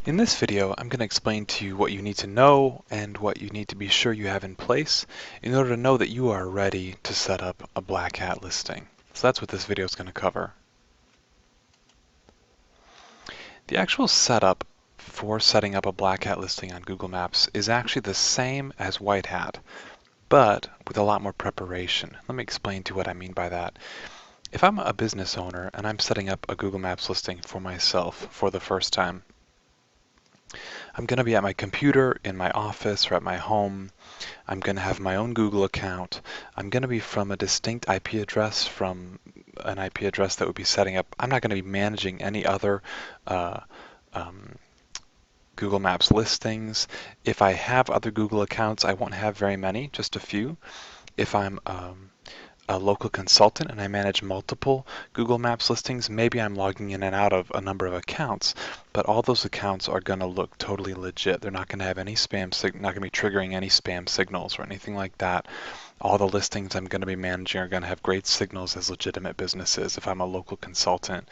In this video, I'm going to explain to you what you need to know and what you need to be sure you have in place in order to know that you are ready to set up a black hat listing. So that's what this video is going to cover. The actual setup for setting up a black hat listing on Google Maps is actually the same as white hat, but with a lot more preparation. Let me explain to you what I mean by that. If I'm a business owner and I'm setting up a Google Maps listing for myself for the first time, I'm going to be at my computer, in my office, or at my home. I'm going to have my own Google account. I'm going to be from a distinct IP address from an IP address that would be setting up. I'm not going to be managing any other uh, um, Google Maps listings. If I have other Google accounts, I won't have very many, just a few. If I'm a local consultant and I manage multiple Google Maps listings, maybe I'm logging in and out of a number of accounts, but all those accounts are going to look totally legit. They're not going to have any spam, not going to be triggering any spam signals or anything like that. All the listings I'm going to be managing are going to have great signals as legitimate businesses if I'm a local consultant.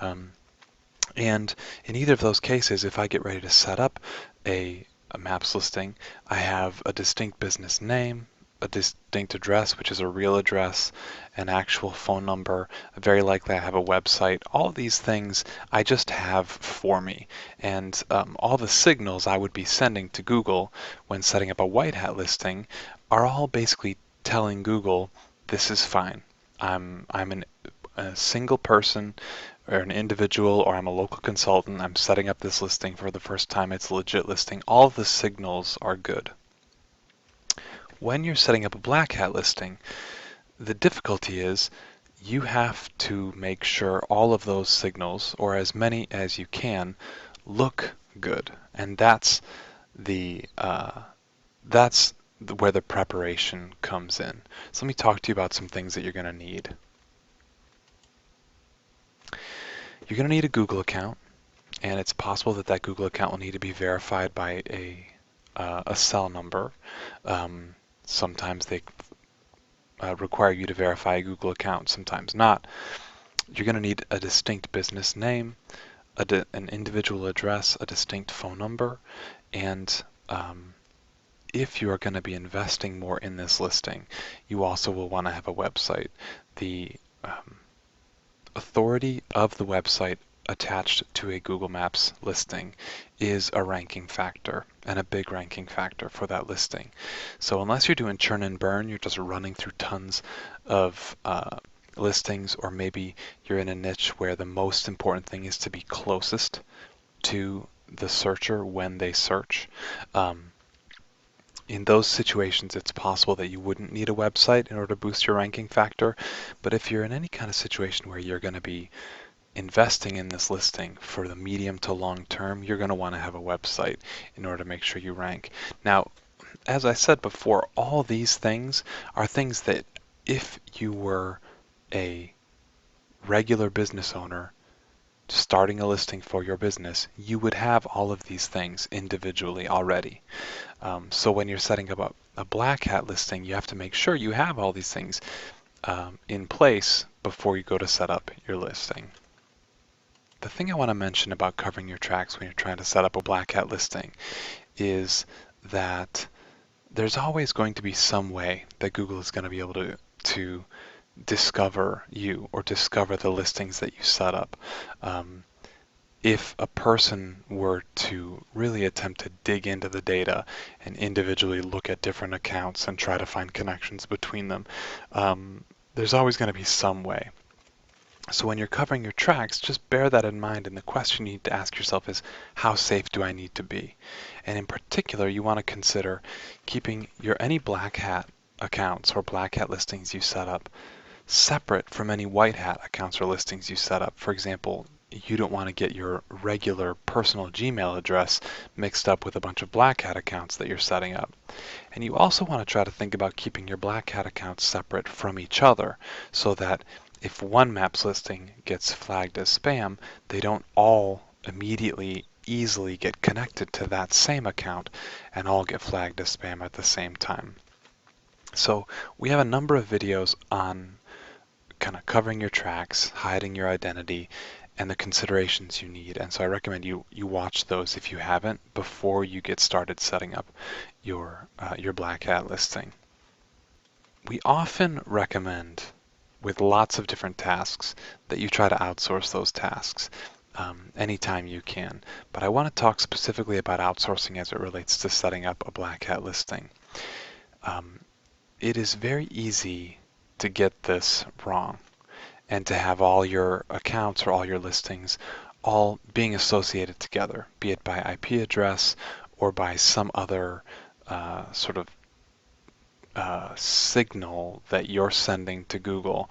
And in either of those cases, if I get ready to set up a Maps listing, I have a distinct business name, a distinct address, which is a real address, an actual phone number, very likely I have a website. All of these things I just have for me. And all the signals I would be sending to Google when setting up a white hat listing are all basically telling Google, this is fine. I'm a single person or an individual, or I'm a local consultant. I'm setting up this listing for the first time. It's a legit listing. All of the signals are good. When you're setting up a black hat listing, the difficulty is you have to make sure all of those signals, or as many as you can, look good. And that's where the preparation comes in. So let me talk to you about some things that you're going to need. You're going to need a Google account, and it's possible that that Google account will need to be verified by a cell number. Sometimes they require you to verify a Google account, sometimes not. You're going to need a distinct business name, an individual address, a distinct phone number, and if you are going to be investing more in this listing, you also will want to have a website. The authority of the website attached to a Google Maps listing is a ranking factor, and a big ranking factor for that listing. So unless you're doing churn and burn, you're just running through tons of listings, or maybe you're in a niche where the most important thing is to be closest to the searcher when they search. In those situations, it's possible that you wouldn't need a website in order to boost your ranking factor. But if you're in any kind of situation where you're going to be investing in this listing for the medium to long term, you're going to want to have a website in order to make sure you rank. Now, as I said before, all these things are things that if you were a regular business owner starting a listing for your business, you would have all of these things individually already. So when you're setting up a black hat listing, you have to make sure you have all these things in place before you go to set up your listing. The thing I want to mention about covering your tracks when you're trying to set up a black hat listing is that there's always going to be some way that Google is going to be able to discover you or discover the listings that you set up. If a person were to really attempt to dig into the data and individually look at different accounts and try to find connections between them, there's always going to be some way. So when you're covering your tracks, just bear that in mind, and the question you need to ask yourself is, how safe do I need to be? And in particular, you want to consider keeping any black hat accounts or black hat listings you set up separate from any white hat accounts or listings you set up. For example, you don't want to get your regular personal Gmail address mixed up with a bunch of black hat accounts that you're setting up. And you also want to try to think about keeping your black hat accounts separate from each other, so that if one Maps listing gets flagged as spam, they don't all immediately easily get connected to that same account and all get flagged as spam at the same time. So we have a number of videos on kind of covering your tracks, hiding your identity, and the considerations you need. And so I recommend you watch those if you haven't before you get started setting up your Black Hat listing. We often recommend, with lots of different tasks, that you try to outsource those tasks anytime you can. But I want to talk specifically about outsourcing as it relates to setting up a Black Hat listing. It is very easy to get this wrong and to have all your accounts or all your listings all being associated together, be it by IP address or by some other sort of signal that you're sending to Google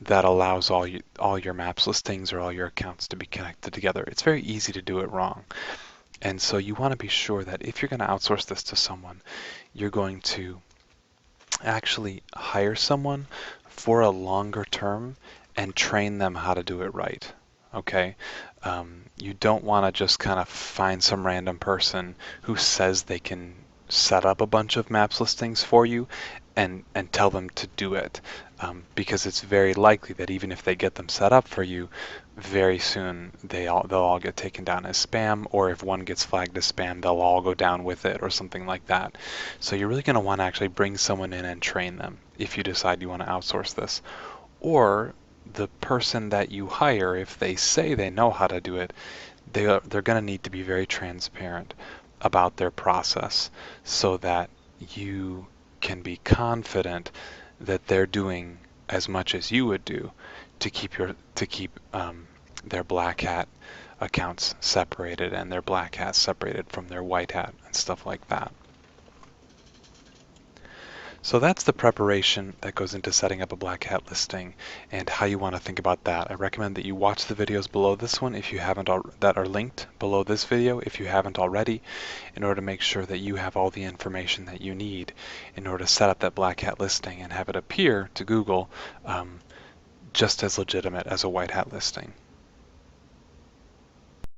that allows all your maps listings or all your accounts to be connected together. It's very easy to do it wrong. And so you want to be sure that if you're going to outsource this to someone, you're going to actually hire someone for a longer term and train them how to do it right. Okay? You don't want to just kind of find some random person who says they can set up a bunch of maps listings for you and tell them to do it, because it's very likely that even if they get them set up for you, very soon they'll all get taken down as spam, or if one gets flagged as spam, they'll all go down with it or something like that. So you're really going to want to actually bring someone in and train them if you decide you want to outsource this. Or the person that you hire, if they say they know how to do it, they're going to need to be very transparent about their process so that you can be confident that they're doing as much as you would do to keep their Black Hat accounts separated and their Black Hat separated from their White Hat and stuff like that. So that's the preparation that goes into setting up a Black Hat listing and how you want to think about that. I recommend that you watch the videos below this one if you haven't that are linked below this video if you haven't already, in order to make sure that you have all the information that you need in order to set up that Black Hat listing and have it appear to Google just as legitimate as a White Hat listing.